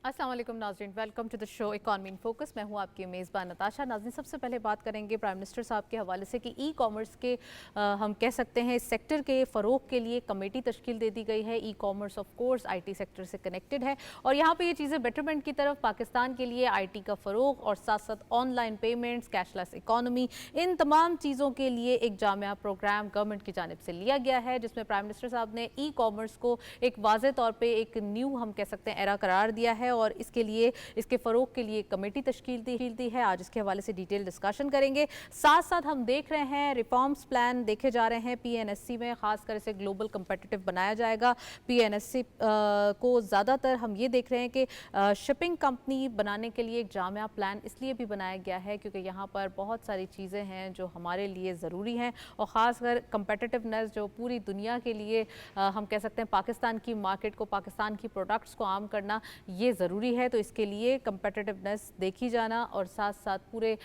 अस्सलाम वालेकुम नाज़रीन, welcome to the show economy in focus. मैं हूं आपकी मेज़बान नताशा। नाज़रीन, सबसे पहले बात करेंगे प्राइम मिनिस्टर साहब के हवाले से कि ई कॉमर्स के हम कह सकते हैं इस सेक्टर के फ़रोग के लिए कमेटी तश्कील दे दी गई है। E commerce of course IT sector से कनेक्टेड है और यहाँ पे ये चीज़ें बेटरमेंट की तरफ पाकिस्तान के लिए आईटी का फ़रोग और साथ साथ ऑनलाइन पेमेंट्स, कैशलेस इकॉनमी, इन तमाम चीज़ों के लिए एक जामिया प्रोग्राम गवर्नमेंट की जानिब से लिया गया है, जिसमें प्राइम मिनिस्टर साहब ने ई कॉमर्स को एक वाज़े तौर पर एक न्यू हम कह सकते हैं एरा करार दिया है और इसके लिए इसके फ़रोग के लिए कमेटी तश्कील दी है। आज इसके हवाले से डिटेल डिस्कशन करेंगे। साथ साथ हम देख रहे हैं रिफॉर्म्स प्लान देखे जा रहे हैं पीएनएससी में, खासकर इसे ग्लोबल कम्पिटिटिव बनाया जाएगा। पीएनएससी को ज़्यादातर हम ये देख रहे हैं कि शिपिंग कंपनी बनाने के लिए एक जामिया प्लान इसलिए भी बनाया गया है क्योंकि यहाँ पर बहुत सारी चीज़ें हैं जो हमारे लिए ज़रूरी हैं और ख़ासकर कम्पिटिटिवनेस जो पूरी दुनिया के लिए हम कह सकते हैं पाकिस्तान की मार्केट को, पाकिस्तान की प्रोडक्ट्स को आम करना ये ज़रूरी है। तो इसके लिए कम्पिटिटिवनेस देखी जाना और साथ साथ पूरे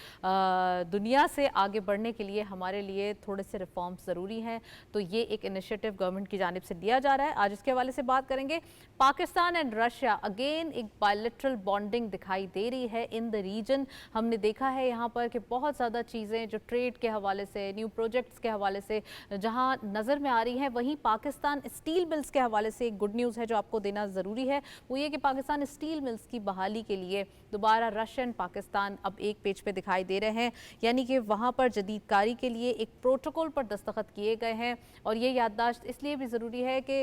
दुनिया से आगे बढ़ने के लिए हमारे लिए थोड़े से रिफॉर्म्स ज़रूरी हैं। तो ये एक इनिशिएटिव गवर्नमेंट की जानिब से लिया जा रहा है। आज इसके हवाले से बात करेंगे। पाकिस्तान एंड रशिया अगेन एक बायलैटरल बॉन्डिंग दिखाई दे रही है इन द रीजन। हमने देखा है यहाँ पर कि बहुत ज़्यादा चीज़ें जो ट्रेड के हवाले से, न्यू प्रोजेक्ट्स के हवाले से जहाँ नज़र में आ रही हैं, वहीं पाकिस्तान स्टील मिल्स के हवाले से एक गुड न्यूज़ है जो आपको देना ज़रूरी है। वो ये कि पाकिस्तान स्टील मिल्स की बहाली के लिए दोबारा रशिया एंड पाकिस्तान अब एक पेज पे दिखाई दे रहे हैं, यानी कि वहाँ पर जदीदकारी के लिए एक प्रोटोकॉल पर दस्तखत किए गए हैं। और ये याददाश्त इसलिए भी ज़रूरी है कि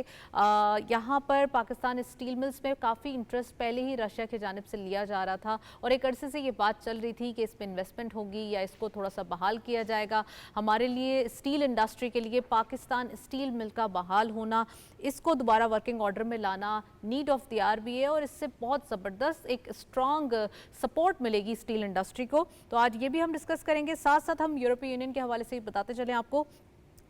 यहाँ पर पाकिस्तान स्टील मिल्स में काफ़ी इंटरेस्ट पहले ही रशिया की जानिब से लिया जा रहा था और एक अरसे से ये बात चल रही थी कि इसमें इन्वेस्टमेंट होगी या इसको थोड़ा सा बहाल किया जाएगा। हमारे लिए स्टील इंडस्ट्री के लिए पाकिस्तान स्टील मिल का बहाल होना, इसको दोबारा वर्किंग ऑर्डर में लाना नीड ऑफ द आवर भी है और इससे बहुत ज़बरदस्त एक स्ट्रॉन्ग सपोर्ट मिलेगी स्टील इंडस्ट्री को। तो आज ये भी हम डिस्कस करेंगे। साथ साथ हम यूरोपीय यूनियन के हवाले से बताते चलें आपको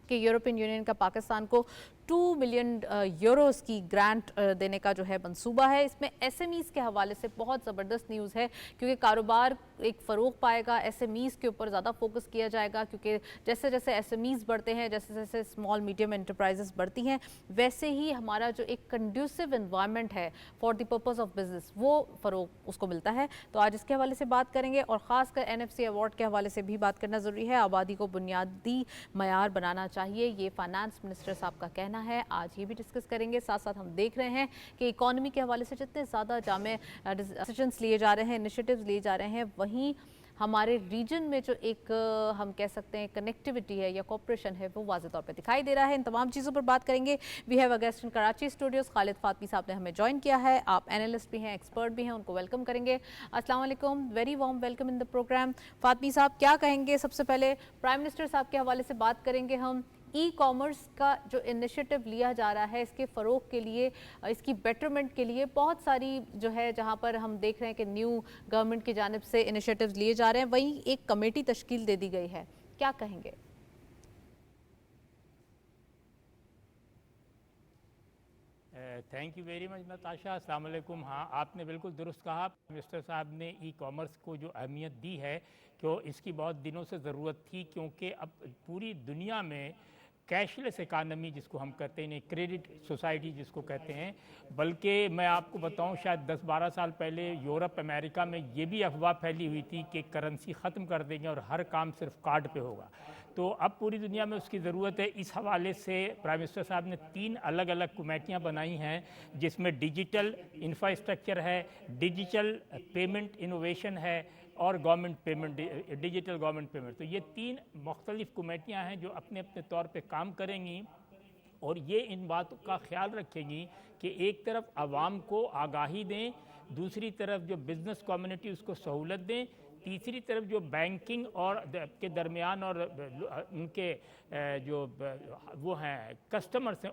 कि यूरोपियन यूनियन का पाकिस्तान को 2 मिलियन यूरोस की ग्रांट देने का जो है मंसूबा है। इसमें एसएमईज़ के हवाले से बहुत ज़बरदस्त न्यूज़ है क्योंकि कारोबार एक फ़रोग पाएगा, एसएमईज़ के ऊपर ज़्यादा फोकस किया जाएगा क्योंकि जैसे जैसे एसएमईज़ बढ़ते हैं, जैसे जैसे स्मॉल मीडियम एंटरप्राइजेस बढ़ती हैं, वैसे ही हमारा जो एक कंड्यूसिव इन्वायरमेंट है for the purpose of business वो फ़रोग उसको मिलता है। तो आज इसके हवाले से बात करेंगे और ख़ासकर एनएफसी अवार्ड के हवाले से भी बात करना ज़रूरी है। आबादी को बुनियादी मयार बनाना चाहिए, ये फाइनेंस मिनिस्टर साहब का कहना है। आज ये भी डिस्कस करेंगे। साथ साथ हम देख रहे हैं कि इकॉनमी के हवाले से जितने ज़्यादा जामे डिसीजंस लिए जा रहे हैं, इनिशिएटिव्स लिए जा रहे हैं, वहीं हमारे रीजन में जो एक हम कह सकते हैं कनेक्टिविटी है या कोऑपरेशन है वो वाज़े तौर पे दिखाई दे रहा है। इन तमाम चीज़ों पर बात करेंगे। We have a guest in Karachi studios, Khalid Fatmi साहब ने हमें ज्वाइन किया है। आप एनालिस्ट भी हैं, एक्सपर्ट भी हैं, उनको वेलकम करेंगे। अस्सलाम वालेकुम, very warm welcome in the programme. Fatmi साहब क्या कहेंगे? सबसे पहले प्राइम मिनिस्टर साहब के हवाले से बात करेंगे हम। ई कॉमर्स का जो इनिशिएटिव लिया जा रहा है इसके फ़रोग के लिए, इसकी बेटरमेंट के लिए बहुत सारी जो है जहां पर हम देख रहे हैं कि न्यू गवर्नमेंट की जानिब से इनिशिएटिव्स लिए जा रहे हैं, वहीं एक कमेटी तश्कील दे दी गई है, क्या कहेंगे? Thank you very much Natasha. अस्सलाम वालेकुम। हाँ, आपने बिल्कुल दुरुस्त कहा। मिनिस्टर साहब ने ई कॉमर्स को जो अहमियत दी है कि इसकी बहुत दिनों से ज़रूरत थी क्योंकि अब पूरी दुनिया में कैशलेस इकानमी जिसको हम कहते हैं, क्रेडिट सोसाइटी जिसको कहते हैं, बल्कि मैं आपको बताऊं शायद 10-12 साल पहले यूरोप अमेरिका में ये भी अफवाह फैली हुई थी कि करेंसी ख़त्म कर देंगे और हर काम सिर्फ कार्ड पे होगा। तो अब पूरी दुनिया में उसकी ज़रूरत है। इस हवाले से प्राइम मिनिस्टर साहब ने 3 अलग अलग कमेटियाँ बनाई हैं जिसमें डिजिटल इंफ्रास्ट्रक्चर है, डिजिटल पेमेंट इनोवेशन है और government payment, digital government payment. तो ये 3 मुख्तलिफ कमेटियाँ हैं जो अपने अपने तौर पे काम करेंगी और ये इन बातों का ख्याल रखेंगी कि एक तरफ आवाम को आगाही दें, दूसरी तरफ जो बिज़नेस कम्युनिटी उसको सहूलत दें, तीसरी तरफ जो बैंकिंग और के दरमियान और उनके जो वो हैं कस्टमर्स हैं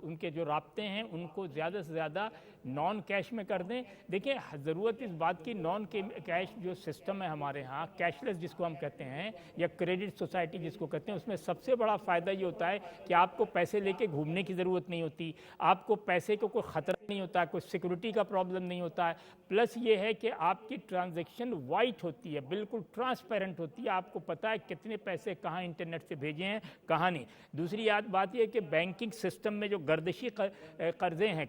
उनके जो राब्ते हैं उनको ज़्यादा से ज़्यादा नॉन कैश में कर दें। देखिए, ज़रूरत इस बात की नॉन कैश जो सिस्टम है हमारे यहाँ, कैशलेस जिसको हम कहते हैं या क्रेडिट सोसाइटी जिसको कहते हैं, उसमें सबसे बड़ा फ़ायदा ये होता है कि आपको पैसे लेके घूमने की ज़रूरत नहीं होती, आपको पैसे को कोई ख़तरा नहीं होता, कोई सिक्योरिटी का प्रॉब्लम नहीं होता है। प्लस ये है कि आपकी ट्रांजैक्शन वाइट होती है, बिल्कुल ट्रांसपेरेंट होती है, आपको पता है कितने पैसे कहाँ इंटरनेट से भेजे हैं, कहाँ नहीं। दूसरी बात यह है कि बैंकिंग सिस्टम में जो गर्दिशी कर्जे हैं,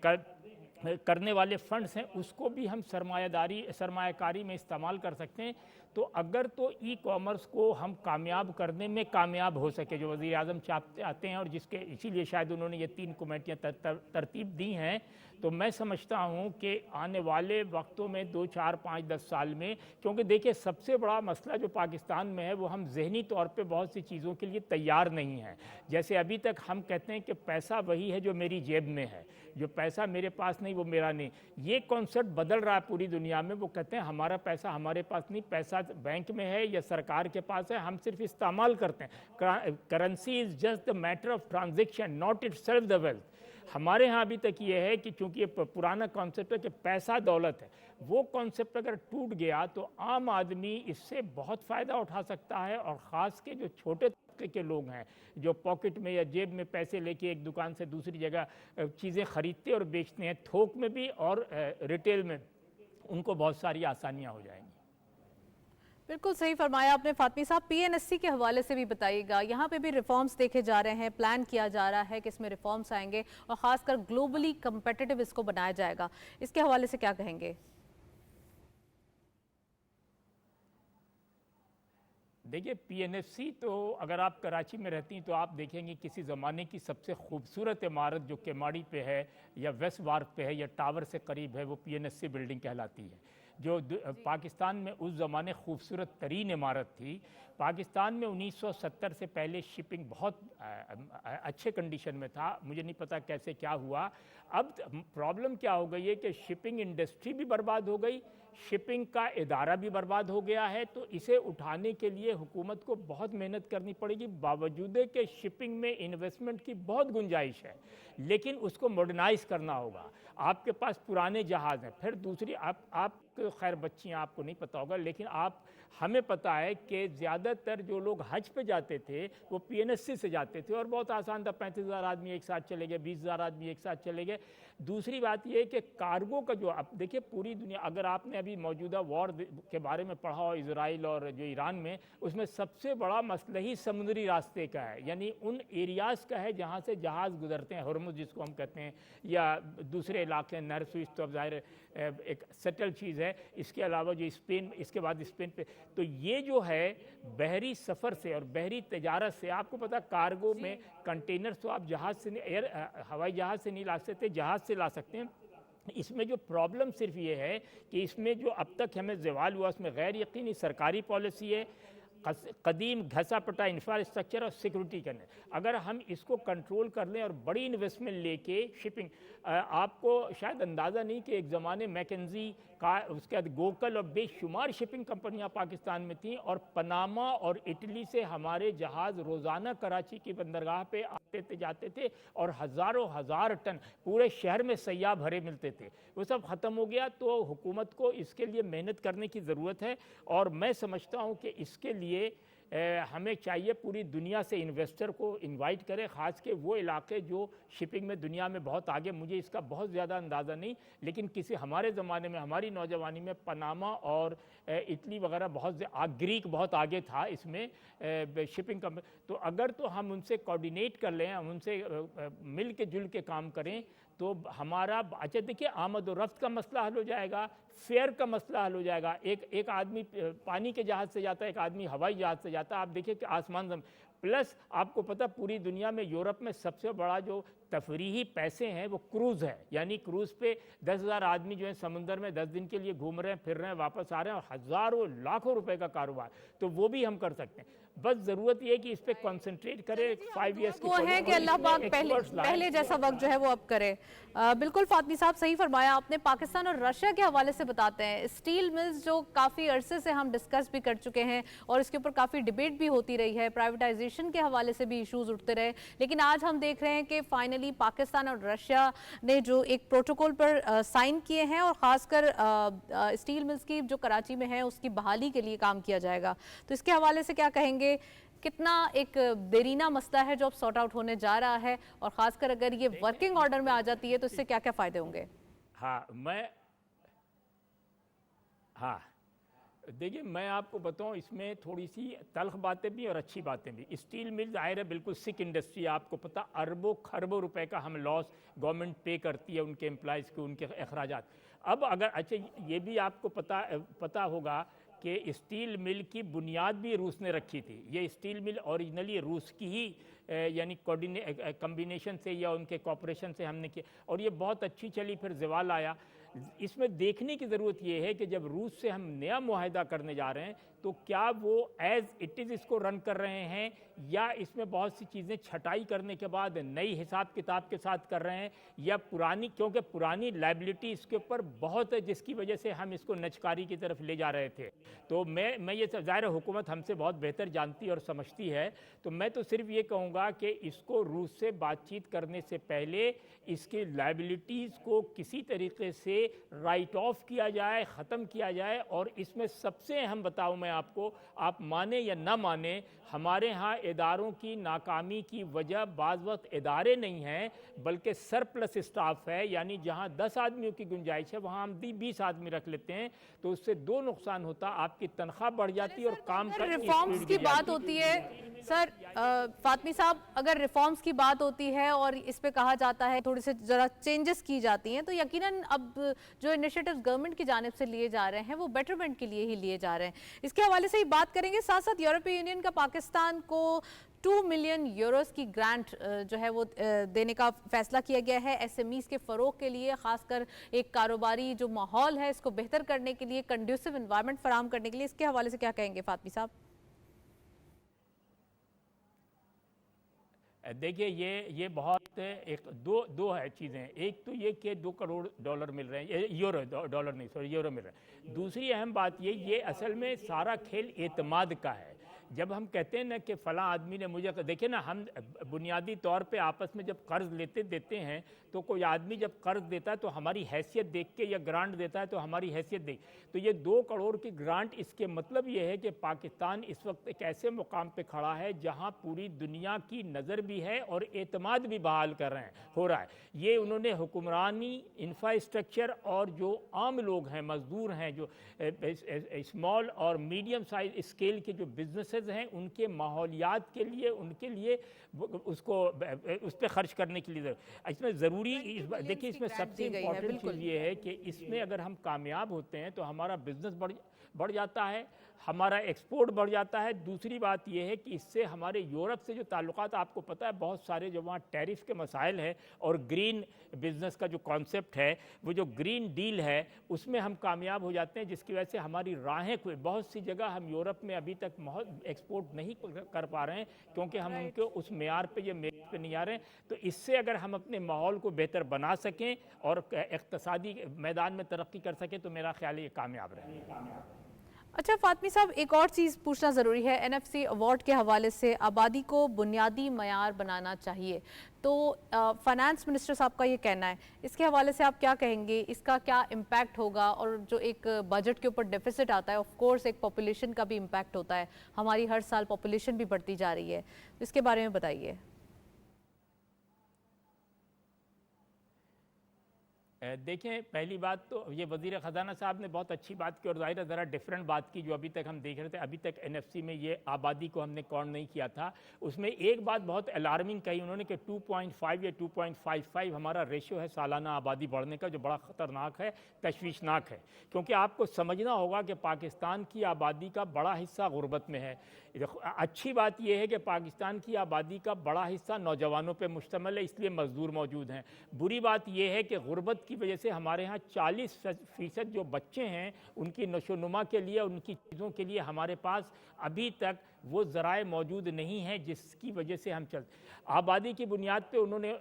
करने वाले फंड्स हैं उसको भी हम सरमायाकारी में इस्तेमाल कर सकते हैं। तो अगर तो ई कॉमर्स को हम कामयाब करने में कामयाब हो सके, जो वज़ीर आज़म चाहते हैं, और जिसके इसीलिए शायद उन्होंने ये 3 कमेटियाँ तरतीब दी हैं, तो मैं समझता हूँ कि आने वाले वक्तों में 2, 4, 5, 10 साल में, क्योंकि देखिए सबसे बड़ा मसला जो पाकिस्तान में है वो हम ज़हनी तौर पे बहुत सी चीज़ों के लिए तैयार नहीं हैं। जैसे अभी तक हम कहते हैं कि पैसा वही है जो मेरी जेब में है, जो पैसा मेरे पास नहीं वो मेरा नहीं। ये कॉन्सेप्ट बदल रहा है पूरी दुनिया में। वो कहते हैं हमारा पैसा हमारे पास नहीं, पैसा बैंक में है या सरकार के पास है, हम सिर्फ इस्तेमाल करते हैं। Currency is just the matter of transaction, not it self the wealth. हमारे यहाँ अभी तक ये है कि चूंकि ये पुराना कॉन्सेप्ट है कि पैसा दौलत है, वो कॉन्सेप्ट अगर टूट गया तो आम आदमी इससे बहुत फ़ायदा उठा सकता है, और ख़ास के जो छोटे तबके के लोग हैं जो पॉकेट में या जेब में पैसे लेके एक दुकान से दूसरी जगह चीज़ें ख़रीदते और बेचते हैं, थोक में भी और रिटेल में, उनको बहुत सारी आसानियाँ हो जाएंगी। बिल्कुल सही फरमाया आपने फातमी साहब। पीएनएससी के हवाले से भी बताइएगा, यहाँ पे भी रिफॉर्म्स देखे जा रहे हैं, प्लान किया जा रहा है कि इसमें रिफॉर्म्स आएंगे और ख़ासकर ग्लोबली कम्पिटिटिव इसको बनाया जाएगा, इसके हवाले से क्या कहेंगे? देखिए पीएनएफसी तो अगर आप कराची में रहती हैं तो आप देखेंगे किसी ज़माने की सबसे खूबसूरत इमारत जो केमाड़ी पे है या वेस्ट वार्फ पे है या टावर से करीब है, वो पीएनएफसी बिल्डिंग कहलाती है, जो पाकिस्तान में उस ज़माने खूबसूरत तरीन इमारत थी। पाकिस्तान में 1970 से पहले शिपिंग बहुत अच्छे कंडीशन में था, मुझे नहीं पता कैसे क्या हुआ। अब प्रॉब्लम क्या हो गई है कि शिपिंग इंडस्ट्री भी बर्बाद हो गई, शिपिंग का इदारा भी बर्बाद हो गया है। तो इसे उठाने के लिए हुकूमत को बहुत मेहनत करनी पड़ेगी, बावजूद कि शिपिंग में इन्वेस्टमेंट की बहुत गुंजाइश है, लेकिन उसको मॉडर्नाइज करना होगा। आपके पास पुराने जहाज़ हैं, फिर दूसरी आप खैर बच्चियाँ आपको नहीं पता होगा, लेकिन हमें पता है कि ज़्यादातर जो लोग हज पे जाते थे वो पीएनएससी से जाते थे और बहुत आसान था, 35,000 आदमी एक साथ चले गए, 20,000 आदमी एक साथ चले गए। दूसरी बात ये है कि कार्गो का जो, अब देखिए पूरी दुनिया, अगर आपने अभी मौजूदा वॉर के बारे में पढ़ा हो इजराइल और जो ईरान में, उसमें सबसे बड़ा मसला ही समुद्री रास्ते का है, यानी उन एरियाज़ का है जहाँ से जहाज़ गुजरते हैं, हॉर्मुज़ जिसको हम कहते हैं, या दूसरे इलाके नहर स्विच, तो अब ज़ाहिर एक सेटल चीज़ है। इसके अलावा जो स्पेन, इसके बाद स्पेन पे, तो ये जो है बहरी सफ़र से और बहरी तजारत से, आपको पता कार्गो में कंटेनर्स तो आप जहाज़ से नहीं, हवाई जहाज़ से नहीं ला सकते, जहाज़ से ला सकते हैं। इसमें जो प्रॉब्लम सिर्फ ये है कि इसमें जो अब तक हमें ज़वाल हुआ उसमें गैर यकीनी सरकारी पॉलिसी है, कदीम घसा पटा इंफ्रास्ट्रक्चर और सिक्योरिटी करने। अगर हम इसको कंट्रोल कर लें और बड़ी इन्वेस्टमेंट लेके शिपिंग, आपको शायद अंदाज़ा नहीं कि एक ज़माने मैकेंजी का, उसके बाद गोकल और बेशुमार शिपिंग कंपनियां पाकिस्तान में थीं, और पनामा और इटली से हमारे जहाज़ रोज़ाना कराची की बंदरगाह पे आते थे जाते थे, और हज़ारों हज़ार टन पूरे शहर में सयाह भरे मिलते थे। वो सब ख़त्म हो गया। तो हुकूमत को इसके लिए मेहनत करने की ज़रूरत है, और मैं समझता हूँ कि इसके लिए हमें चाहिए पूरी दुनिया से इन्वेस्टर को इनवाइट करें, ख़ास के वो इलाके जो शिपिंग में दुनिया में बहुत आगे, मुझे इसका बहुत ज़्यादा अंदाज़ा नहीं, लेकिन किसी हमारे ज़माने में, हमारी नौजवानी में पनामा और इटली वगैरह ग्रीक बहुत आगे था इसमें शिपिंग का। तो अगर तो हम उनसे कोऑर्डिनेट कर लें, हम उनसे मिल के जुल के काम करें, तो हमारा, अच्छा देखिए आमद और रफ्त का मसला हल हो जाएगा, फेयर का मसला हल हो जाएगा। एक आदमी पानी के जहाज़ से जाता है, एक आदमी हवाई जहाज़ से जाता है, आप देखिए कि आसमान। प्लस आपको पता पूरी दुनिया में यूरोप में सबसे बड़ा जो तफरीही पैसे हैं वो क्रूज़ है, यानी क्रूज़ पे 10,000 आदमी जो है समुंदर में 10 दिन के लिए घूम रहे हैं, फिर रहे हैं, वापस आ रहे हैं, और हज़ारों लाखों रुपए का कारोबार, तो वो भी हम कर सकते हैं। बस ज़रूरत ये है कि इस पे कंसंट्रेट करें। 5 ईयर्स वो है कि अल्लाह पाक पहले जैसा वक्त जो है वो अब करे। बिल्कुल फातमी साहब सही फरमाया आपने। पाकिस्तान और रशिया के हवाले से बताते हैं, स्टील मिल्स जो काफ़ी अरसे से हम डिस्कस भी कर चुके हैं और इसके ऊपर काफ़ी डिबेट भी होती रही है, प्राइवेटाइजेशन के हवाले से भी इशूज़ उठते रहे, लेकिन आज हम देख रहे हैं कि फाइनली पाकिस्तान और रशिया ने जो एक प्रोटोकॉल पर साइन किए हैं, और ख़ासकर स्टील मिल्स की जो कराची में है उसकी बहाली के लिए काम किया जाएगा। तो इसके हवाले से क्या कहेंगे, कितना एक देरीना मसला है जो अब सॉर्ट आउट होने जा रहा है, और खासकर अगर ये वर्किंग ऑर्डर में आ जाती है तो इससे क्या क्या फायदे होंगे? हाँ देखिए मैं आपको बताऊं, इसमें थोड़ी सी तल्ख बातें भी और अच्छी बातें भी। स्टील मिल ज़ाहिर है बिल्कुल सिक इंडस्ट्री है, आपको पता अरबों खरबों रुपए का हम लॉस गवर्नमेंट पे करती है उनके एम्प्लॉयज़ को, उनके अखराजात। अब अगर अच्छा ये भी आपको पता होगा कि स्टील मिल की बुनियाद भी रूस ने रखी थी। ये स्टील मिल ओरिजिनली रूस की ही यानी कॉम्बिनेशन से या उनके कॉपरेशन से हमने किया, और ये बहुत अच्छी चली, फिर ज़वाल आया। इसमें देखने की ज़रूरत ये है कि जब रूस से हम नया मुआहदा करने जा रहे हैं तो क्या वो एज़ इट इज़ इसको रन कर रहे हैं, या इसमें बहुत सी चीज़ें छटाई करने के बाद नई हिसाब किताब के साथ कर रहे हैं, या पुरानी, क्योंकि पुरानी लाइबिलिटी इसके ऊपर बहुत है जिसकी वजह से हम इसको नचकारी की तरफ ले जा रहे थे। तो मैं ये ज़ाहिर हुकूमत हमसे बहुत बेहतर जानती और समझती है, तो मैं तो सिर्फ ये कहूँगा कि इसको रूस से बातचीत करने से पहले इसकी लाइबिलिटीज़ को किसी तरीके से राइट ऑफ किया जाए, ख़त्म किया जाए। और इसमें सबसे अहम बताऊँ मैं आपको, आप माने या ना माने, हमारे यहाँ इदारों की नाकामी की वजह बाज़ वक्त इदारे नहीं हैं बल्कि सरप्लस स्टाफ है, यानी जहाँ 10 आदमियों की गुंजाइश है वहाँ हम 20 आदमी रख लेते हैं, तो उससे दो नुकसान होता, आपकी तनख्वाह बढ़ जाती और काम का रिफॉर्म्स की बात होती है सर, फातमी साहब, अगर रिफॉर्म्स की बात होती है और इस पे कहा जाता है थोड़ी से ज़रा चेंजेस की जाती हैं, तो यकीनन अब जो इनिशिएटिव्स गवर्नमेंट की जानिब से लिए जा रहे हैं वो बेटरमेंट के लिए ही लिए जा रहे हैं। इसके हवाले से ही बात करेंगे। साथ साथ यूरोपीय यूनियन का पाकिस्तान को 2 मिलियन यूरोस की ग्रांट जो है वो देने का फैसला किया गया है एसएमईज के फ़रोग के लिए, खासकर एक कारोबारी जो माहौल है इसको बेहतर करने के लिए, कंड्यूसिव एनवायरनमेंट फराहम करने के लिए। इसके हवाले से क्या कहेंगे फातमी साहब? देखिए ये बहुत दो है चीज़ें। एक तो ये कि $2 करोड़ मिल रहे हैं, यूरो, डॉलर नहीं, सॉरी, यूरो मिल रहे हैं। दूसरी अहम बात ये असल में सारा खेल एतमाद का है। जब हम कहते हैं ना कि फ़लाँ आदमी ने मुझे, देखिए ना, हम बुनियादी तौर पे आपस में जब कर्ज़ देते हैं तो कोई आदमी जब कर्ज़ देता है तो हमारी हैसियत देख के, या ग्रांट देता है तो हमारी हैसियत देख, तो ये 2 करोड़ की ग्रांट, इसके मतलब ये है कि पाकिस्तान इस वक्त एक ऐसे मुकाम पे खड़ा है जहाँ पूरी दुनिया की नज़र भी है और एतमाद भी बहाल हो रहा है। ये उन्होंने हुक्मरानी, इंफ्रास्ट्रक्चर और जो आम लोग हैं, मज़दूर हैं, जो स्मॉल और मीडियम साइज स्केल के जो बिजनेसेस हैं, उनके माहौलियात के लिए, उनके लिए उसको उस पर खर्च करने के लिए इसमें ज़रूरी, देखिए इसमें सबसे इम्पोर्टेंट चीज़ ये है कि इसमें अगर हम कामयाब होते हैं तो हमारा बिजनेस बढ़ जाता है, हमारा एक्सपोर्ट बढ़ जाता है। दूसरी बात यह है कि इससे हमारे यूरोप से जो ताल्लुकात, आपको पता है बहुत सारे जो वहाँ टैरिफ के मसाइल हैं और ग्रीन बिजनेस का जो कॉन्सेप्ट है, वो जो ग्रीन डील है, उसमें हम कामयाब हो जाते हैं, जिसकी वजह से हमारी राहें बहुत सी जगह हम यूरोप में अभी तक बहुत एक्सपोर्ट नहीं कर पा रहे हैं क्योंकि हम उनके उस मेयार पे नहीं आ रहे हैं। तो इससे अगर हम अपने माहौल को बेहतर बना सकें और इक़्तिसादी मैदान में तरक्की कर सकें तो मेरा ख्याल है ये कामयाब रहें। अच्छा फातमी साहब, एक और चीज़ पूछना ज़रूरी है। एनएफसी अवार्ड के हवाले से आबादी को बुनियादी मयार बनाना चाहिए, तो फाइनेंस मिनिस्टर साहब का ये कहना है, इसके हवाले से आप क्या कहेंगे? इसका क्या इम्पैक्ट होगा? और जो एक बजट के ऊपर डेफिसिट आता है, ऑफ कोर्स एक पॉपुलेशन का भी इम्पैक्ट होता है, हमारी हर साल पॉपुलेशन भी बढ़ती जा रही है, तो इसके बारे में बताइए। देखें, पहली बात तो ये वज़ीर ख़जाना साहब ने बहुत अच्छी बात की और ज़ाहिर ज़रा डिफरेंट बात की जो अभी तक हम देख रहे थे। अभी तक एनएफसी में ये आबादी को हमने काउंट नहीं किया था। उसमें एक बात बहुत अलार्मिंग कही उन्होंने कि 2.5 या 2.55 हमारा रेशियो है सालाना आबादी बढ़ने का, जो बड़ा ख़तरनाक है, तशवीशनाक है। क्योंकि आपको समझना होगा कि पाकिस्तान की आबादी का बड़ा हिस्सा गुर्बत में है। अच्छी बात यह है कि पाकिस्तान की आबादी का बड़ा हिस्सा नौजवानों पर मुश्तमिल है, इसलिए मज़दूर मौजूद हैं। बुरी बात यह है कि गुर्बत की वजह से हमारे यहाँ 40% जो बच्चे हैं उनकी नशोनुमा के लिए, उनकी चीज़ों के लिए हमारे पास अभी तक वो ज़राए मौजूद नहीं हैं जिसकी वजह से हम आबादी की बुनियाद पे उन्होंने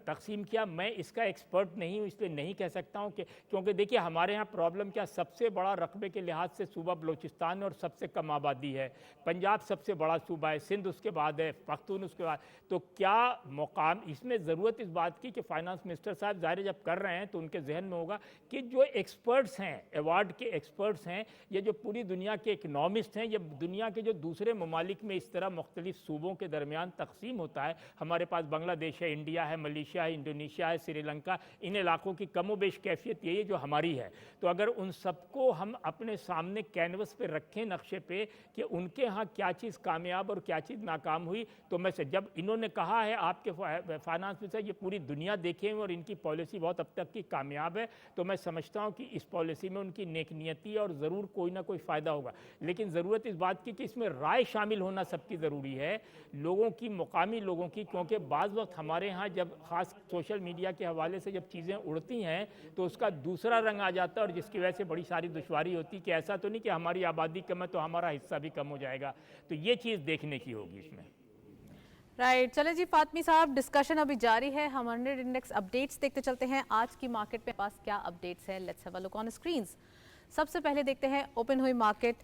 तकसीम किया। मैं इसका एक्सपर्ट नहीं हूँ इसलिए नहीं कह सकता हूँ कि, क्योंकि देखिए हमारे यहाँ प्रॉब्लम क्या, सबसे बड़ा रकबे के लिहाज से सूबा बलूचिस्तान और सबसे कम आबादी है, पंजाब सबसे बड़ा सूबा है, सिंध उसके बाद है, पख्तून उसके बाद। तो क्या मुकाम, इसमें ज़रूरत इस बात की कि फाइनेंस मिनिस्टर साहब ज़ाहिर जब कर रहे हैं तो उनके जहन में होगा कि जो एक्सपर्ट्स हैं, अवार्ड के एक्सपर्ट्स हैं, ये जो पूरी दुनिया के इकनॉमिस्ट हैं, ये दुनिया के जो दूसरे ममालिक में इस तरह मुख्तलिफ सूबों के दरमियान तकसीम होता है, हमारे पास बांग्लादेश है, इंडिया है, मलेशिया है, इंडोनेशिया है, श्रीलंका, इन इलाकों की कमो बेश कैफियत यही है जो हमारी है। तो अगर उन सबको हम अपने सामने कैनवस पे रखें, नक्शे पे, कि उनके यहाँ क्या चीज़ कामयाब और क्या चीज़ नाकाम हुई, तो मैं से जब इन्होंने कहा है आपके फाइनेंस मिनिस्टर ये पूरी दुनिया देखे और इनकी पॉलिसी बहुत अब तक की कामयाब है, तो मैं समझता हूँ कि इस पॉलिसी में उनकी नेकनियती है और ज़रूर कोई ना कोई फ़ायदा होगा। लेकिन ज़रूरत इस बात की कि इसमें राय शामिल होना सबकी ज़रूरी है, लोगों की, मुकामी लोगों की, क्योंकि बाज़ वक्त हमारे यहाँ जब ख़ास सोशल मीडिया के हवाले से जब चीज़ें उड़ती हैं तो उसका दूसरा रंग आ जाता है, और जिसकी वजह से बड़ी सारी दुश्वारी होती कि ऐसा तो नहीं कि हमारी आबादी कम है तो हमारा हिस्सा भी कम हो जाएगा। तो ये चीज़ देखने की होगी इसमें। राइट, चले जी फातमी साहब, डिस्कशन अभी जारी है। हम 100 इंडेक्स अपडेट्स देखते चलते हैं। आज की मार्केट में पास क्या अपडेट्स है, let's have a look on screens. सबसे पहले देखते हैं ओपन हुई मार्केट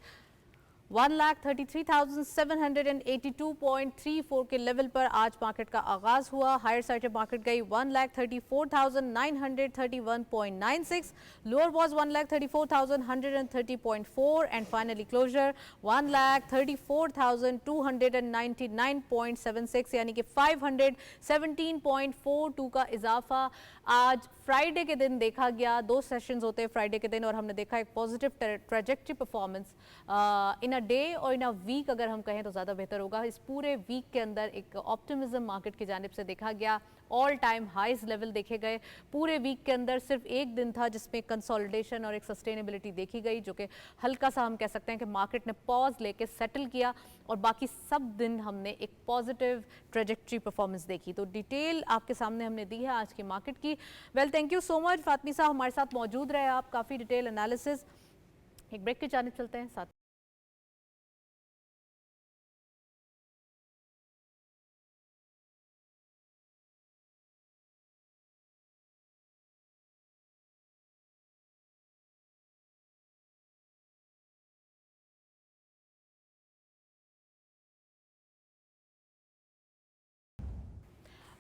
1,33,782.34 के लेवल पर आज मार्केट का आगाज हुआ। हायर साइड पे मार्केट गई 1,34,931.96, lower was 1,34,130.4 and finally closure 1,34,299.76, यानी कि 517.42 का इजाफा आज फ्राइडे के दिन देखा गया। 2 सेशंस होते हैं फ्राइडे के दिन, और हमने देखा एक positive trajectory performance in a day और इन अ वीक, अगर हम कहें तो ज़्यादा बेहतर होगा। इस पूरे वीक के अंदर एक ऑप्टिमिज्म मार्केट की जानिब से देखा गया। ऑल टाइम हाइज लेवल देखे गए। पूरे वीक के अंदर सिर्फ एक दिन था जिसमें कंसोलिडेशन और एक सस्टेनेबिलिटी देखी गई, जो कि हल्का सा हम कह सकते हैं कि मार्केट ने पॉज लेके सेटल किया, और बाकी सब दिन हमने एक पॉजिटिव ट्रेजेक्टरी परफॉर्मेंस देखी। तो डिटेल आपके सामने हमने दी है आज की मार्केट की। Well, thank you so much Fatmi साहब, हमारे साथ मौजूद रहे आप, काफ़ी डिटेल एनालिसिस। एक ब्रेक की जानिब चलते हैं साथ।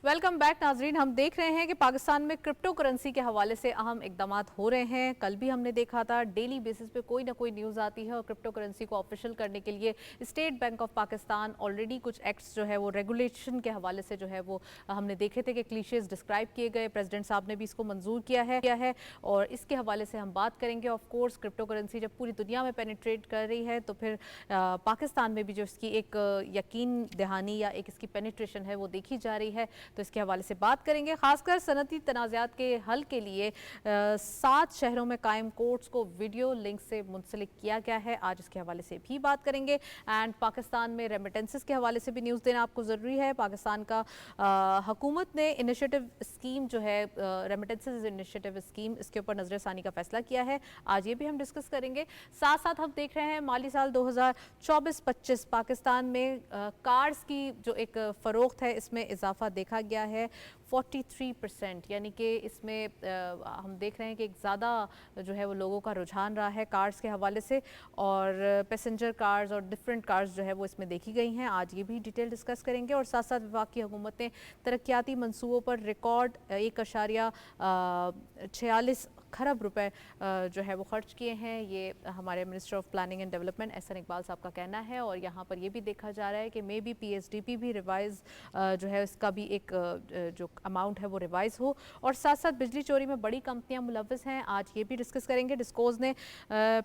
वेलकम बैक नाजरीन। हम देख रहे हैं कि पाकिस्तान में क्रिप्टो करेंसी के हवाले से अहम इकदाम हो रहे हैं। कल भी हमने देखा था, डेली बेसिस पे कोई ना कोई न्यूज़ आती है, और क्रिप्टो करेंसी को ऑफिशियल करने के लिए state bank of Pakistan already कुछ एक्ट्स जो है वो रेगुलेशन के हवाले से जो है वो हमने देखे थे कि क्लीशेज डिस्क्राइब किए गए। प्रेसिडेंट साहब ने भी इसको मंजूर किया है और इसके हवाले से हम बात करेंगे। ऑफ कोर्स क्रिप्टो करेंसी जब पूरी दुनिया में पेनिट्रेट कर रही है, तो फिर पाकिस्तान में भी जो इसकी एक यकीन दहानी या एक इसकी पेनिट्रेशन है वो देखी जा रही है। तो इसके हवाले से बात करेंगे। खासकर सनती तनाज़ात के हल के लिए 7 शहरों में कायम कोर्ट्स को वीडियो लिंक से मुंसलिक किया गया है। आज इसके हवाले से भी बात करेंगे। एंड पाकिस्तान में रेमिटेंसेस के हवाले से भी न्यूज़ देना आपको ज़रूरी है। पाकिस्तान का हुकूमत ने इनिशिएटिव स्कीम जो है, रेमिटेंसेस इनिशिएटिव स्कीम, इसके ऊपर नजरसानी का फैसला किया है। आज ये भी हम डिस्कस करेंगे। साथ साथ हम देख रहे हैं माली साल 2024-25 पाकिस्तान में कार्स की जो एक फ़रोख्त है, इसमें इजाफा देखा गया है 43%, यानी कि इसमें हम देख रहे हैं कि एक ज़्यादा जो है वो लोगों का रुझान रहा है कार्स के हवाले से, और पैसेंजर कार्स और डिफरेंट कार्स जो है वो इसमें देखी गई हैं। आज ये भी डिटेल डिस्कस करेंगे। और साथ साथ विभाग की हुकूमत ने तरक्याती मंसूबों पर रिकॉर्ड 1.46 खरब रुपए जो है वो खर्च किए हैं। ये हमारे minister of planning and development Ahsan Iqbal साहब का कहना है। और यहाँ पर ये भी देखा जा रहा है कि मे बी PSDP भी रिवाइज जो है इसका भी एक जो अमाउंट है वो रिवाइज हो। और साथ साथ बिजली चोरी में बड़ी कंपनियां मुलव्वस हैं, आज ये भी डिस्कस करेंगे। डिस्कोज ने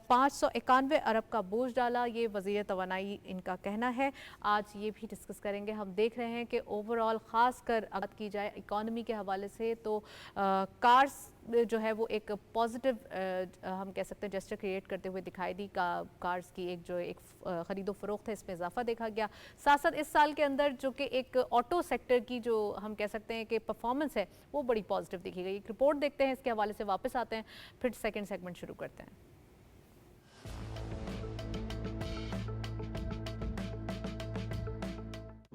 591 अरब का बोझ डाला, ये वज़ीर तवानाई इनका कहना है। आज ये भी डिस्कस करेंगे। हम देख रहे हैं कि ओवरऑल ख़ास कर बात की जाए इकॉनमी के हवाले से, तो कार्स जो है वो एक पॉजिटिव हम कह सकते हैं जेस्चर क्रिएट करते हुए दिखाई दी। कार्स की एक जो एक ख़रीदो फरोख्त है, इसमें इजाफा देखा गया। साथ साथ इस साल के अंदर जो कि एक ऑटो सेक्टर की जो हम कह सकते हैं कि परफॉर्मेंस है वो बड़ी पॉजिटिव देखी गई। एक रिपोर्ट देखते हैं, इसके हवाले से वापस आते हैं, फिर सेकेंड सेगमेंट शुरू करते हैं।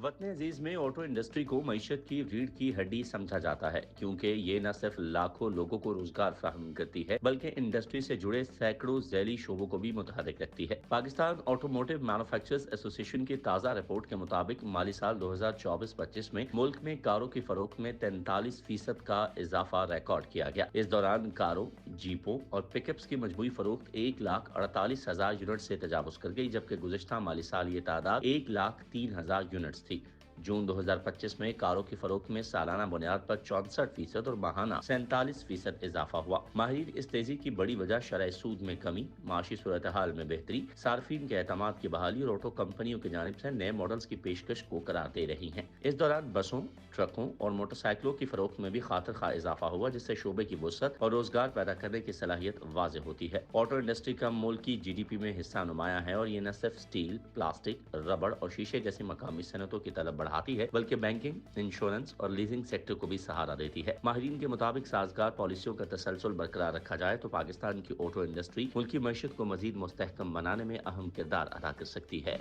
वतन अजीज में ऑटो इंडस्ट्री को मईशत की रीढ़ की हड्डी समझा जाता है, क्योंकि ये न सिर्फ लाखों लोगों को रोजगार फराहम करती है बल्कि इंडस्ट्री से जुड़े सैकड़ों झैली शोबों को भी मुतहर्रिक रखती है। पाकिस्तान ऑटोमोटिव मैन्युफैक्चरर्स एसोसिएशन की ताज़ा रिपोर्ट के मुताबिक माली साल 2024-25 में मुल्क में कारों की फरोख्त में 43% का इजाफा रिकॉर्ड किया गया। इस दौरान कारों, जीपों और पिकअप्स की मजमूई फरोख्त 1,48,000 यूनिट से तजावुज कर गई, जबकि गुज़िश्ता माली साल ये तादाद 1,03,000 यूनिट्स थी। जून 2025 में कारों की फरोख्त में सालाना बुनियाद पर 64% और माहाना 47% इजाफा हुआ। माहिरीन इस तेजी की बड़ी वजह शरह सूद में कमी, माशी सूरत हाल में बेहतरी, सार्फिन के एतमाद की बहाली और ऑटो कंपनियों की जानिब से नए मॉडल्स की पेशकश को करार दे रही हैं। इस दौरान बसों, ट्रकों और मोटरसाइकिलों की फरोख्त में भी खातिर खा इजाफा हुआ, जिससे शोबे की वसअत और रोजगार पैदा करने की सलाहियत वाज़ेह होती है। ऑटो इंडस्ट्री का मुल्क की GDP में हिस्सा नुमाया है और ये न सिर्फ स्टील, प्लास्टिक, रबड़ और शीशे जैसी मकामी सनतों की तलब बढ़ाती है बल्कि बैंकिंग, इंश्योरेंस और लीजिंग सेक्टर को भी सहारा देती है। माहिरीन के मुताबिक साजगार पॉलिसियों का तसलसल बरकरार रखा जाए तो पाकिस्तान की ऑटो इंडस्ट्री मुल्क की मईशत को मजीद मुस्तहकम बनाने में अहम किरदार अदा कर सकती है।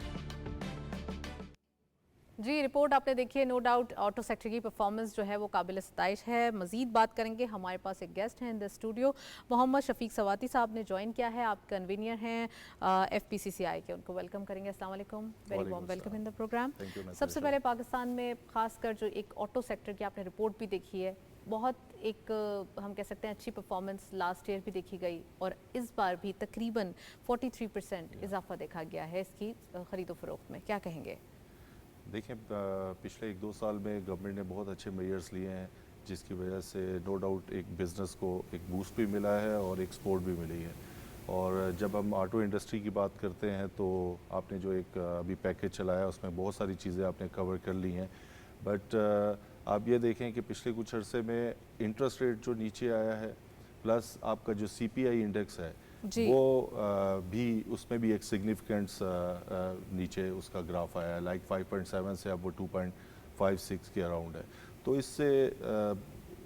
जी, रिपोर्ट आपने देखी है। नो डाउट ऑटो सेक्टर की परफॉर्मेंस जो है वो काबिल सताइश है। मज़ीद बात करेंगे, हमारे पास एक गेस्ट हैं in the studio, Mohammad Shafiq Swati साहब ने ज्वाइन किया है। आप कन्वीनियर हैं FPCCI के, उनको वेलकम करेंगे। अस्सलाम वालेकुम, very warm welcome in the programme. सबसे पहले पाकिस्तान में खासकर जो एक ऑटो सेक्टर की आपने रिपोर्ट भी देखी है, बहुत एक हम कह सकते हैं अच्छी परफॉर्मेंस लास्ट ईयर भी देखी गई और इस बार भी तकरीबन 43% इजाफा देखा गया है इसकी ख़रीदो फरोख्त में, क्या कहेंगे? देखें, पिछले 1-2 साल में गवर्नमेंट ने बहुत अच्छे मेजर्स लिए हैं, जिसकी वजह से नो डाउट एक बिज़नेस को एक बूस्ट भी मिला है और एक्सपोर्ट भी मिली है। और जब हम ऑटो इंडस्ट्री की बात करते हैं तो आपने जो एक अभी पैकेज चलाया उसमें बहुत सारी चीज़ें आपने कवर कर ली हैं, बट आप ये देखें कि पिछले कुछ अरसे में इंटरेस्ट रेट जो नीचे आया है, प्लस आपका जो CPI इंडेक्स है वो भी, उसमें भी एक सिग्निफिकेंट नीचे उसका ग्राफ आया है, लाइक 5.7 से अब वो 2.56 के अराउंड है। तो इससे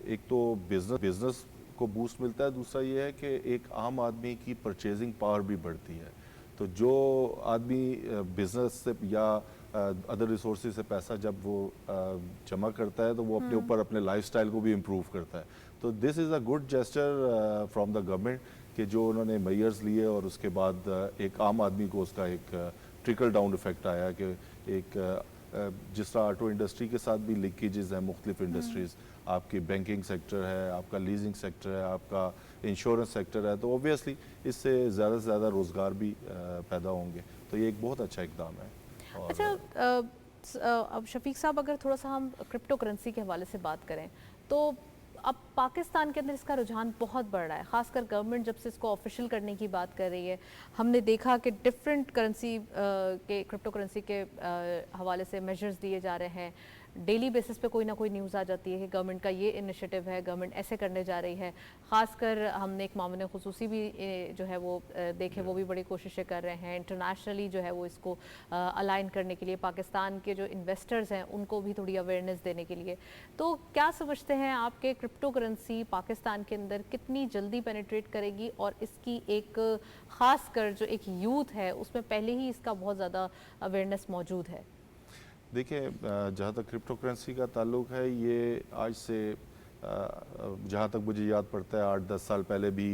एक तो बिजनेस को बूस्ट मिलता है, दूसरा ये है कि एक आम आदमी की परचेजिंग पावर भी बढ़ती है। तो जो आदमी बिजनेस से या अदर रिसोर्सेज से पैसा जब वो जमा करता है तो वो अपने ऊपर अपने लाइफस्टाइल को भी इम्प्रूव करता है। तो this is a good gesture from the government कि जो उन्होंने मेजर्स लिए और उसके बाद एक आम आदमी को उसका एक ट्रिकल डाउन इफेक्ट आया कि एक जिस तरह ऑटो इंडस्ट्री के साथ भी लिंकेजेस हैं मुख्तलिफ इंडस्ट्रीज़, आपकी बैंकिंग सेक्टर है, आपका लीजिंग सेक्टर है, आपका इंश्योरेंस सेक्टर है, तो ऑब्वियसली इससे ज़्यादा से ज़्यादा रोज़गार भी पैदा होंगे। तो ये एक बहुत अच्छा इकदाम है। अच्छा, अब शफीक साहब, अगर थोड़ा सा हम क्रिप्टो करेंसी के हवाले से बात करें तो अब पाकिस्तान के अंदर इसका रुझान बहुत बढ़ रहा है, खासकर गवर्नमेंट जब से इसको ऑफिशियल करने की बात कर रही है। हमने देखा कि डिफरेंट करेंसी के क्रिप्टो करेंसी के हवाले से मेजर्स दिए जा रहे हैं। डेली बेसिस पे कोई ना कोई न्यूज़ आ जाती है कि गवर्नमेंट का ये इनिशिएटिव है, गवर्नमेंट ऐसे करने जा रही है। ख़ासकर हमने एक मामले खुसूसी भी जो है वो देखे, वो भी बड़ी कोशिशें कर रहे हैं इंटरनेशनली जो है वो इसको अलाइन करने के लिए, पाकिस्तान के जो इन्वेस्टर्स हैं उनको भी थोड़ी अवेयरनेस देने के लिए। तो क्या समझते हैं आपके क्रिप्टो करेंसी पाकिस्तान के अंदर कितनी जल्दी पेनिट्रेट करेगी, और इसकी एक ख़ास कर जो एक यूथ है उसमें पहले ही इसका बहुत ज़्यादा अवेयरनेस मौजूद है? देखिए, जहाँ तक क्रिप्टो करेंसी का ताल्लुक है, ये आज से जहाँ तक मुझे याद पड़ता है 8-10 साल पहले भी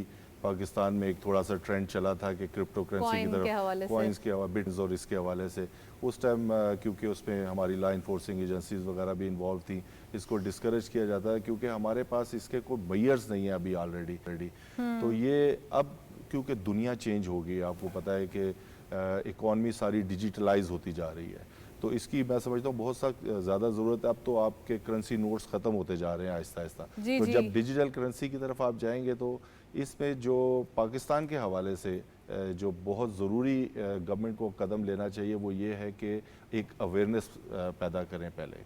पाकिस्तान में एक थोड़ा सा ट्रेंड चला था कि क्रिप्टो करेंसी की तरफ, कॉइन्स के बिट्स और इसके हवाले से। उस टाइम क्योंकि उसमें हमारी लॉ इन्फोर्सिंग एजेंसीज वगैरह भी इन्वॉल्व थी, इसको डिस्करेज किया जाता है क्योंकि हमारे पास इसके कोई मेजर्स नहीं है अभी ऑलरेडी। तो ये अब क्योंकि दुनिया चेंज हो गई, आपको पता है कि इकॉनमी सारी डिजिटलाइज होती जा रही है, तो इसकी मैं समझता हूँ बहुत सा ज़्यादा ज़रूरत है। अब तो आपके करेंसी नोट्स ख़त्म होते जा रहे हैं आहिस्ता आहिस्ता, तो जब डिजिटल करेंसी की तरफ आप जाएंगे तो इसमें जो पाकिस्तान के हवाले से जो बहुत ज़रूरी गवर्नमेंट को कदम लेना चाहिए वो ये है कि एक अवेयरनेस पैदा करें, पहले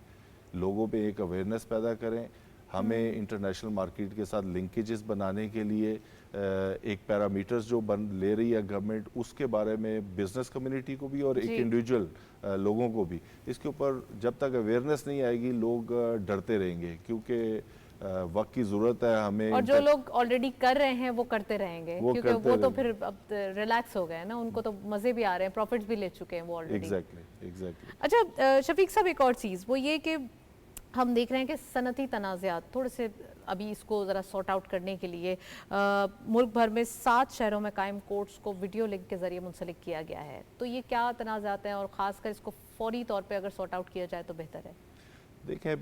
लोगों पे एक अवेयरनेस पैदा करें। हमें इंटरनेशनल मार्केट के साथ लिंकेजेस बनाने के लिए एक पैरामीटर्स जो ले रही है गवर्नमेंट, उसके बारे में बिजनेस कम्युनिटी को भी और एक इंडिविजुअल लोगों को भी, इसके ऊपर जब तक अवेयरनेस नहीं आएगी लोग डरते रहेंगे। क्योंकि वक्त की ज़रूरत है हमें। और जो लोग ऑलरेडी कर रहे हैं वो करते रहेंगे, वो क्योंकि करते वो तो रहेंगे। फिर अब रिलैक्स हो गए हैं ना, उनको तो मज़े भी आ रहे हैं, प्रॉफिट्स भी ले चुके हैं वो ऑलरेडी। एग्जैक्टली। अच्छा शफीक साहब, एक और चीज़ वो ये कि हम देख रहे हैं कि सनती तनाज़ात थोड़े से अभी इसको ज़रा सॉर्ट आउट करने के लिए मुल्क भर में 7 शहरों में कायम कोर्ट्स को वीडियो लिंक के ज़रिए मुंसलिक किया गया है। तो ये क्या तनाज़ात हैं और ख़ासकर इसको फौरी तौर पे अगर सॉर्ट आउट किया जाए तो बेहतर है? देखें,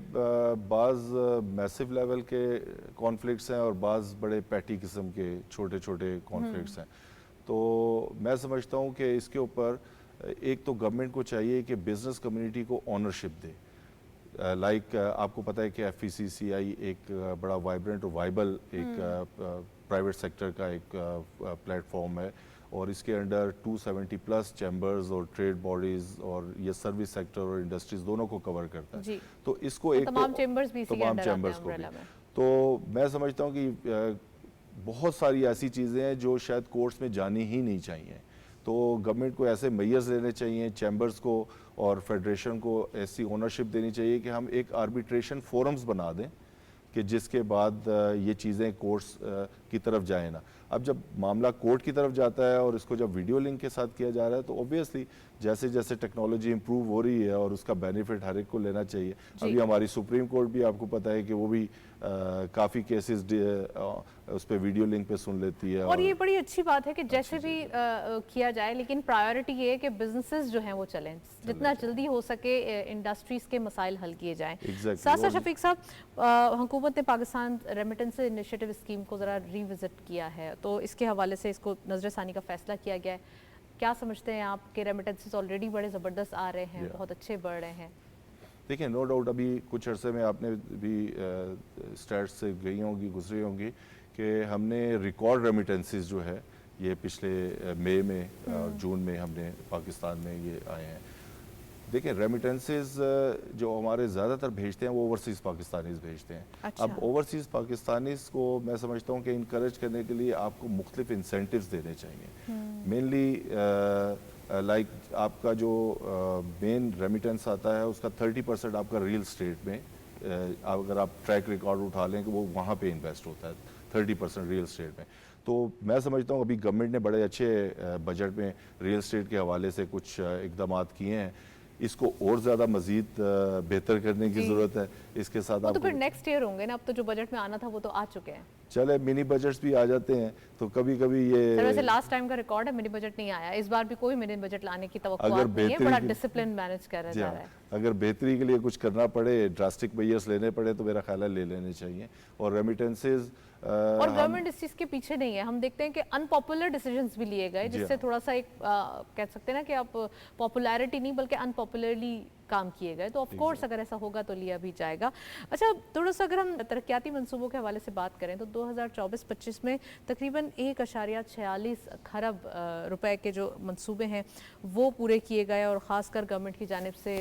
बाज़ मैसिव लेवल के कॉन्फ्लिक्ट्स हैं और बाज़ बड़े पैटी किस्म के छोटे छोटे कॉन्फ्लिक्ट्स हैं। तो मैं समझता हूँ कि इसके ऊपर एक तो गवर्नमेंट को चाहिए कि बिज़नेस कम्युनिटी को ऑनरशिप दे। लाइक आपको पता है कि FECCI एक बड़ा वाइब्रेंट और वाइबल एक प्राइवेट सेक्टर का एक प्लेटफॉर्म है और इसके अंडर 270 प्लस चैम्बर्स और ट्रेड बॉडीज़ और ये सर्विस सेक्टर और इंडस्ट्रीज दोनों को कवर करता है। जी। तो इसको एक तमाम चैम्बर्स भी इसी के तमाम अंडर आते हैं चैम्बर्स को भी। umbrella में। तो मैं समझता हूँ कि बहुत सारी ऐसी चीज़ें हैं जो शायद कोर्ट्स में जानी ही नहीं चाहिए। तो गवर्नमेंट को ऐसे मेयर्स लेने चाहिए, चैम्बर्स को और फेडरेशन को ऐसी ओनरशिप देनी चाहिए कि हम एक आर्बिट्रेशन फोरम्स बना दें कि जिसके बाद ये चीज़ें कोर्ट्स की तरफ जाए ना। अब जब मामला कोर्ट की तरफ जाता है और इसको जब वीडियो लिंक के साथ किया जा रहा है तो ऑब्वियसली जैसे जैसे टेक्नोलॉजी इंप्रूव हो रही है और उसका बेनिफिट हर एक को लेना चाहिए। अभी हमारी सुप्रीम कोर्ट भी आपको पता है कि वो भी काफ़ी केसेस उस पर वीडियो लिंक पे सुन लेती है। और ये बड़ी अच्छी बात है कि जैसे भी किया जाए, लेकिन प्रायोरिटी ये है कि बिजनेसेस जो हैं वो चलें, जितना जल्दी हो सके इंडस्ट्रीज के मसाइल हल किए जाएं। साथ साथ शफीक साहब, हुकूमत ने पाकिस्तान रेमिटेंस इनिशिएटिव स्कीम को ज़रा रिविजिट किया है, तो इसके हवाले से इसको नजरसानी का फैसला किया गया है। क्या समझते हैं आप कि रेमिटेंसेस ऑलरेडी बड़े ज़बरदस्त आ रहे हैं, बहुत अच्छे बढ़ रहे हैं? देखिए, नो डाउट अभी कुछ अरसे में आपने भी स्टैट्स से गई होंगी, गुजरी होंगी कि हमने रिकॉर्ड रेमिटेंसेस जो है ये पिछले मई में और जून में हमने पाकिस्तान में ये आए हैं। देखिए, रेमिटेंसेस जो हमारे ज़्यादातर भेजते हैं वो ओवरसीज़ पाकिस्तानीज़ भेजते हैं। अच्छा। अब ओवरसीज़ पाकिस्तानीज़ को मैं समझता हूँ कि इनकरेज करने के लिए आपको मुख्तलिफ इंसेंटिव्स देने चाहिए। मेनली लाइक आपका जो मेन रेमिटेंस आता है उसका 30% आपका रियल स्टेट में, अगर आप ट्रैक रिकॉर्ड उठा लें कि वो वहाँ पे इन्वेस्ट होता है 30% रियल स्टेट में। तो मैं समझता हूँ अभी गवर्नमेंट ने बड़े अच्छे बजट में रियल स्टेट के हवाले से कुछ इकदाम किए हैं। इसको और ज़्यादा मज़ीद बेहतर करने की ज़रूरत है। इसके साथ वो तो आपको फिर नेक्स्ट ईयर होंगे ना, अब तो जो बजट में आना था वो तो आ चुके हैं। चले मिनी बजट्स भी आ जाते हैं तो कभी कभी ये सर वैसे लास्ट टाइम का रिकॉर्ड है मिनी बजट नहीं आया, इस बार भी कोई मिनी बजट लाने की तवक्कुआत अगर नहीं है, बेहतरी बड़ा की- डिसिप्लिन मैनेज कर जी जा हाँ, रहा है। अगर बेहतरी के लिए कुछ करना पड़े, ड्रास्टिक मेजर्स लेने पड़े तो मेरा ख्याल है ले लेने चाहिए। और रेमिटेंसेज और गवर्नमेंट इस चीज़ के पीछे नहीं है। हम देखते हैं कि अनपॉपुलर डिसीजंस भी लिए गए, जी जिससे हाँ। थोड़ा सा एक कह सकते हैं ना कि आप पॉपुलैरिटी नहीं बल्कि अनपॉपुलरली काम किए गए। तो ऑफ कोर्स अगर ऐसा होगा तो लिया भी जाएगा। अच्छा, थोड़ा सा अगर हम तरक्याती मंसूबों के हवाले से बात करें तो 2024-25 में तकरीबन 1.46 खरब रुपए के जो मंसूबे हैं वो पूरे किए गए और ख़ासकर गवर्नमेंट की जानिब से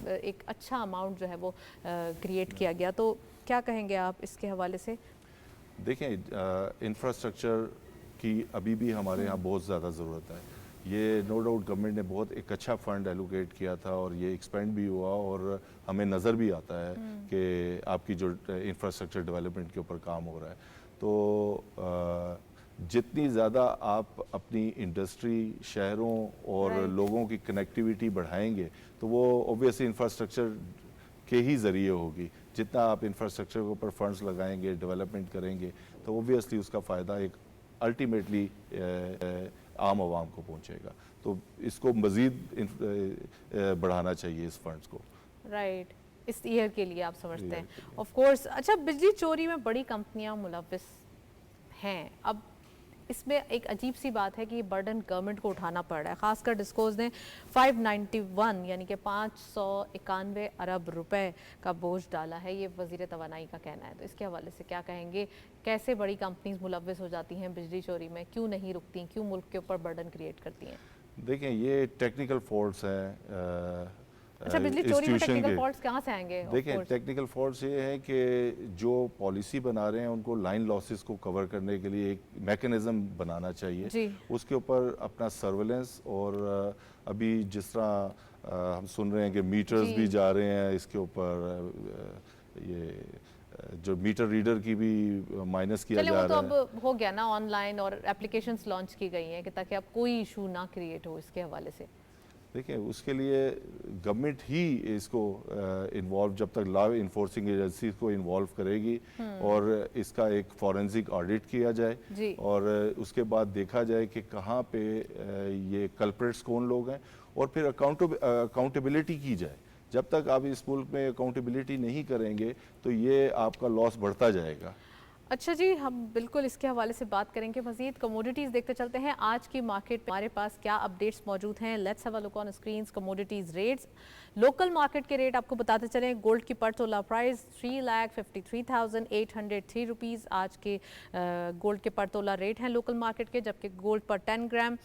एक अच्छा अमाउंट जो है वो क्रिएट किया गया। तो क्या कहेंगे आप इसके हवाले से? देखें, इंफ्रास्ट्रक्चर की अभी भी हमारे यहाँ बहुत ज़्यादा ज़रूरत है। ये नो डाउट गवर्नमेंट ने बहुत एक अच्छा फ़ंड एलोकेट किया था और ये एक्सपेंड भी हुआ और हमें नज़र भी आता है कि आपकी जो इंफ्रास्ट्रक्चर डेवलपमेंट के ऊपर काम हो रहा है। तो जितनी ज़्यादा आप अपनी इंडस्ट्री, शहरों और लोगों की कनेक्टिविटी बढ़ाएंगे तो वो ऑब्वियसली इंफ्रास्ट्रक्चर के ही ज़रिए होगी। जितना आप इंफ्रास्ट्रक्चर के ऊपर फंड्स लगाएंगे, डेवलपमेंट करेंगे तो ऑब्वियसली उसका फ़ायदा एक अल्टीमेटली आम आवाम को पहुंचेगा। तो इसको मज़ीद बढ़ाना चाहिए इस फंड्स को। राइट, इस ईयर के लिए आप समझते हैं? Of course. अच्छा, बिजली चोरी में बड़ी कंपनियां मुलव्विस हैं। अब इसमें एक अजीब सी बात है कि ये बर्डन गवर्नमेंट को उठाना पड़ रहा है। खासकर डिस्कोज ने 591 यानी कि 591 अरब रुपए का बोझ डाला है, ये वज़ीर तवानाई का कहना है। तो इसके हवाले से क्या कहेंगे? कैसे बड़ी कंपनीज मुलव्विस हो जाती हैं बिजली चोरी में, क्यों नहीं रुकती, क्यों मुल्क के ऊपर बर्डन क्रिएट करती हैं? देखें, ये टेक्निकल फॉल्ट्स हैं। अच्छा, बिजली चोरी में टेक्निकल फॉल्ट्स कहाँ से आएंगे? देखें, टेक्निकल फॉल्ट्स ये है कि जो पॉलिसी बना रहे हैं उनको लाइन लॉसेस को कवर करने के लिए एक मैकेनिज्म बनाना चाहिए। उसके ऊपर अपना सर्वेलेंस और अभी जिस तरह हम सुन रहे हैं कि मीटर्स भी जा रहे हैं इसके ऊपर, ये जो मीटर रीडर की भी माइनस किया चलिए जा वो तो रहा है। अब हो गया ना ऑनलाइन, और एप्लीकेशंस लॉन्च की गई हैं कि ताकि अब कोई इशू ना क्रिएट हो इसके हवाले से। देखिए उसके लिए गवर्नमेंट ही इसको इन्वॉल्व, जब तक लॉ इन्फोर्सिंग एजेंसी को इन्वॉल्व करेगी और इसका एक फॉरेंसिक ऑडिट किया जी। जाए और उसके बाद देखा जाए कि कहाँ पे ये कल्प्रिट्स कौन लोग हैं और फिर अकाउंटेबिलिटी की जाए। जब तक आप इस मुल्क में अकाउंटेबिलिटी नहीं करेंगे तो ये आपका लॉस बढ़ता जाएगा। अच्छा जी, हम बिल्कुल इसके हवाले से बात करेंगे मजीद। कमोडिटीज़ देखते चलते हैं आज की मार्केट में हमारे पास क्या अपडेट्स मौजूद हैं। Let's have a look on screens commodities rates. Local market के रेट आपको बताते चलें। गोल्ड की पर तोला प्राइस 3,53,803 रुपीज़ आज के गोल्ड के पर तोला रेट हैं लोकल मार्केट के, जबकि गोल्ड पर 10 ग्राम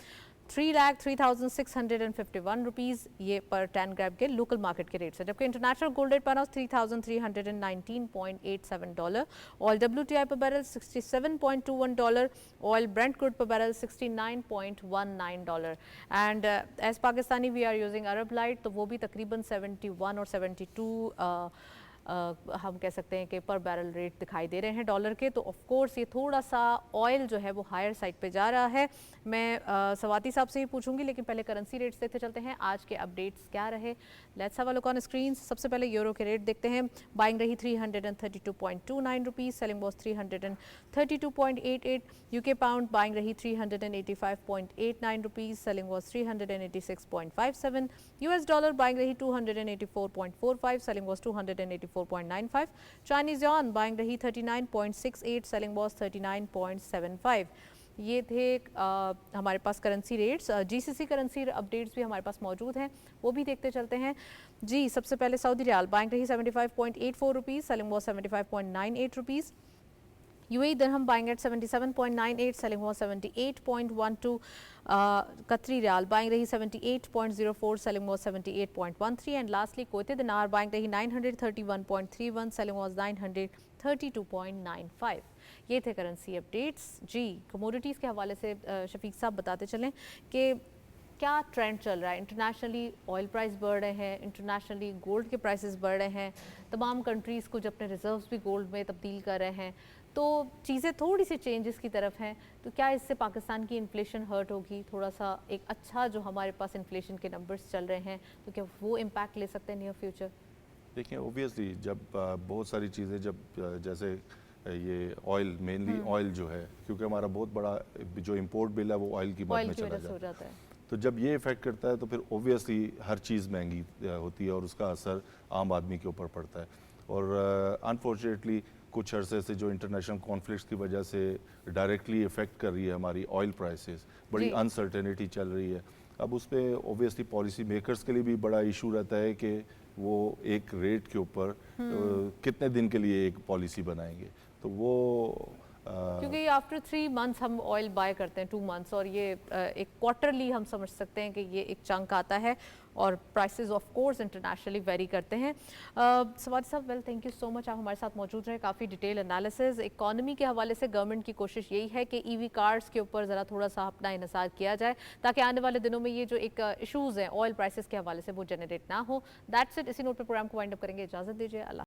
3,03,651 रुपीज़ ये पर 10 ग्राम के लोकल मार्केट के रेट है, जबकि इंटरनेशनल गोल्ड रेट पर 3,319.87 डॉलर, ऑयल WTI पर barrel 67.21 dollar, oil Brent crude पर barrel 69.19 dollar and as Pakistani we are using Arab light, तो वो भी तकरीबन 71 और 72 हम कह सकते हैं कि पर बैरल रेट दिखाई दे रहे हैं डॉलर के। तो ऑफ कोर्स ये थोड़ा सा ऑयल जो है वो हायर साइड पे जा रहा है। मैं सवाती साहब से ही पूछूंगी, लेकिन पहले करेंसी रेट्स देखते चलते हैं आज के अपडेट्स क्या रहे। Let's have a look on screen. सबसे पहले यूरो के रेट देखते हैं। बाइंग रही 332.29 rupees, selling was 332.88। UK pound buying रही 385.89 rupees, selling was 386.57। US dollar buying रही 284.45, selling was 284.95। Chinese yuan buying रही 39.68, सेलिंग वॉज 39.75। ये थे हमारे पास currency rates. GCC currency updates भी हमारे पास मौजूद हैं, वो भी देखते चलते हैं जी। सबसे पहले सऊदी रियाल बाइंग रही 75.84 rupees, selling was 75.98 rupees. UAE dirham buying eight 77.98, selling was 78.12। कतरी रियाल बाइंग रही 78.04, selling was 78.13 and lastly Kuwaiti दिनार बाइंग रही 931.31, सेलिंग वॉज 932.95। ये थे करेंसी अपडेट्स जी। कमोडिटीज़ के हवाले से शफीक साहब बताते चलें कि क्या ट्रेंड चल रहा है। इंटरनेशनली ऑयल प्राइस बढ़ रहे हैं, इंटरनेशनली गोल्ड के प्राइसेस बढ़ रहे हैं, तमाम कंट्रीज़ कुछ अपने रिजर्व्स भी गोल्ड में तब्दील कर रहे हैं, तो चीज़ें थोड़ी सी चेंजेस की तरफ हैं। तो क्या इससे पाकिस्तान की इन्फ्लेशन हर्ट होगी? थोड़ा सा एक अच्छा जो हमारे पास इन्फ्लेशन के नंबर्स चल रहे हैं, तो क्या वो इम्पैक्ट ले सकते हैं नियर फ्यूचर? देखिए ओबियसली जब बहुत सारी चीज़ें जब जैसे ये ऑयल, मेनली ऑयल जो है, क्योंकि हमारा बहुत बड़ा जो इंपोर्ट बिल है वो ऑयल की मद में चला जाता है, तो जब ये इफ़ेक्ट करता है तो फिर ओबियसली हर चीज़ महंगी होती है और उसका असर आम आदमी के ऊपर पड़ता है। और अनफॉर्चुनेटली कुछ अरसे से जो इंटरनेशनल कॉन्फ्लिक्ट्स की वजह से डायरेक्टली इफ़ेक्ट कर रही है हमारी ऑयल प्राइसेस, बड़ी अनसर्टेनिटी चल रही है। अब उस पर ओबियसली पॉलिसी मेकर्स के लिए भी बड़ा इशू रहता है कि वो एक रेट के ऊपर कितने दिन के लिए एक पॉलिसी बनाएंगे, तो वो क्योंकि आफ्टर 3 मंथ्स हम ऑयल बाय करते हैं, 2 मंथ्स, और ये एक क्वार्टरली हम समझ सकते हैं कि ये एक चंक आता है और prices of course internationally very करते हैं। सवादी साहब, well thank you so much, आप हमारे साथ मौजूद रहे, काफ़ी डिटेल एनालिसिस। इकॉनमी के हवाले से गवर्नमेंट की कोशिश यही है कि EV कार्स के ऊपर ज़रा थोड़ा सा अपना इन्हिसार किया जाए ताकि आने वाले दिनों में ये जो एक इशूज़ हैं ऑयल प्राइसेस के हवाले से वो जनरेट ना हो। That's it. इसी नोट पर प्रोग्राम को वाइंड अप करेंगे। इजाज़त दीजिए, अल्लाह।